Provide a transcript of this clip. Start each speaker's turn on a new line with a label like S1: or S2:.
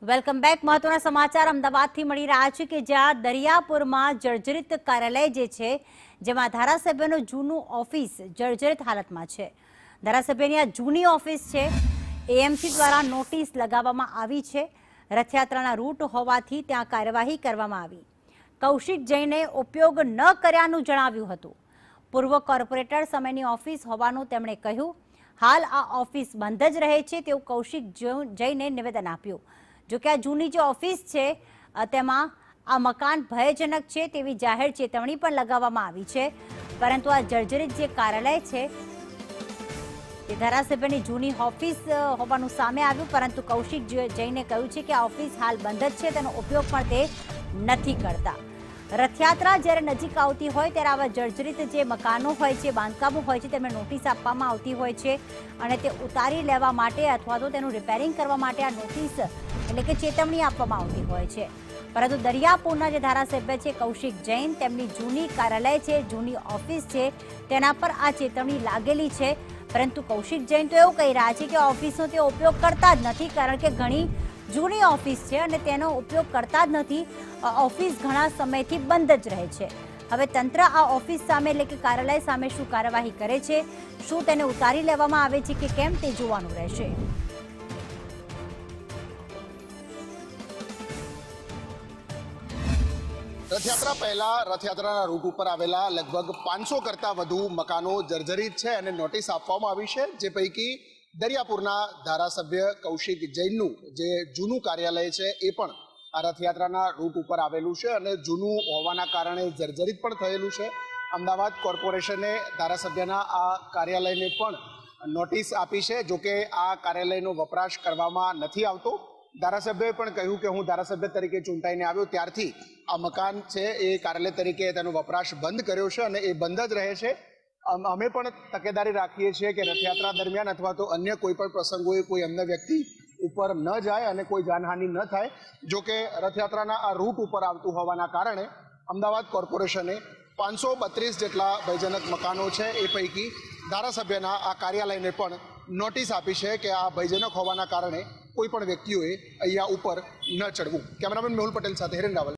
S1: Welcome back. મહત્વના સમાચાર અમદાવાદથી મળી રહ્યા છે કે જ્યાં દરિયાપુરમાં જર્જરિત કાર્યાલય જે છે જેમાં ધારાસભ્યનું જૂનું ઓફિસ જર્જરિત હાલતમાં છે। ધારાસભ્યની આ જૂની ઓફિસ છે, એએમસી દ્વારા નોટિસ લગાવવામાં આવી છે। રથયાત્રાના રૂટ હોવાથી ત્યાં કાર્યવાહી કરવામાં આવી। કૌશિક જૈને ઉપયોગ ન કર્યાનું જણાવ્યું હતું। પૂર્વ કોર્પોરેટર સમયની ઓફિસ હોવાનું તેમણે કહ્યું। હાલ આ ઓફિસ બંધ જ રહે છે તેવું કૌશિક જૈને નિવેદન આપ્યું। જો કે આ જૂની જે ઓફિસ છે તેમાં આ મકાન ભયજનક છે તેવી જાહેર ચેતવણી પણ લગાવવામાં આવી છે, પરંતુ આ જર્જરિત જે કાર્યાલય છે તે ધારાસભ્યની જૂની ઓફિસ હોવાનું સામે આવ્યું। પરંતુ કૌશિક જૈને કહ્યું છે કે આ ઓફિસ હાલ બંધ જ છે, તેનો ઉપયોગ પણ તે નથી કરતા। રથયાત્રા જ્યારે નજીક આવતી હોય ત્યારે આવા જર્જરિત જે મકાનો હોય છે, બાંધકામો હોય છે, તેમને નોટિસ આપવામાં આવતી હોય છે અને તે ઉતારી લેવા માટે અથવા તો તેનું રિપેરિંગ કરવા માટે આ નોટિસ એટલે કે ચેતવણી આપવામાં આવતી હોય છે। પરંતુ દરિયાપુરના જે ધારાસભ્ય છે કૌશિક જૈન, તેમની જૂની કાર્યાલય છે, જૂની ઓફિસ છે, તેના પર આ ચેતવણી લાગેલી છે। પરંતુ કૌશિક જૈન તો એવું કહી રહ્યા છે કે ઓફિસનો તે ઉપયોગ કરતા જ નથી, કારણ કે ઘણી જૂની ઓફિસ છે અને તેનો ઉપયોગ કરતા જ નથી। ઓફિસ ઘણા સમયથી બંધ જ રહે છે। હવે તંત્ર આ ઓફિસ સામે એટલે કે કાર્યાલય સામે શું કાર્યવાહી કરે છે, શું તેને ઉતારી લેવામાં આવે છે કે કેમ, તે જોવાનું રહેશે।
S2: રથયાત્રા પહેલા રથયાત્રાના રૂટ ઉપર આવેલા લગભગ 500 કરતા વધુ મકાનો જર્જરિત છે અને નોટિસ આપવામાં આવી છે, જે પૈકી દરિયાપુરના ધારાસભ્ય કૌશિક જૈનનું જે જૂનું કાર્યાલય છે એ પણ આ રથયાત્રાના રૂટ ઉપર આવેલું છે અને જૂનું હોવાના કારણે જર્જરિત પણ થયેલું છે। અમદાવાદ કોર્પોરેશને ધારાસભ્યના આ કાર્યાલયને પણ નોટિસ આપી છે। જોકે આ કાર્યાલયનો વપરાશ કરવામાં નથી આવતો। ધારાસભ્યએ પણ કહ્યું કે હું ધારાસભ્ય તરીકે ચૂંટાઈને આવ્યો ત્યારથી આ મકાન છે એ કાર્યાલય તરીકે તેનો વપરાશ બંધ કર્યો છે અને એ બંધ જ રહે છે। અમે પણ તકેદારી રાખીએ છીએ કે રથયાત્રા દરમિયાન અથવા તો અન્ય કોઈ પણ પ્રસંગોએ કોઈ અન્ય વ્યક્તિ ઉપર ન જાય અને કોઈ જાનહાનિ ન થાય। જો કે રથયાત્રાના આ રૂટ ઉપર આવતું હોવાના કારણે અમદાવાદ કોર્પોરેશને 532 જેટલા ભયજનક મકાનો છે એ પૈકી ધારાસભ્યના આ કાર્યાલયને પણ નોટિસ આપી છે કે આ ભયજનક હોવાના કારણે કોઈ પણ વ્યક્તિઓએ અહીંયા ઉપર ન ચડવું। કેમેરામેન મેહુલ પટેલ સાથે હિરેન રાવલ।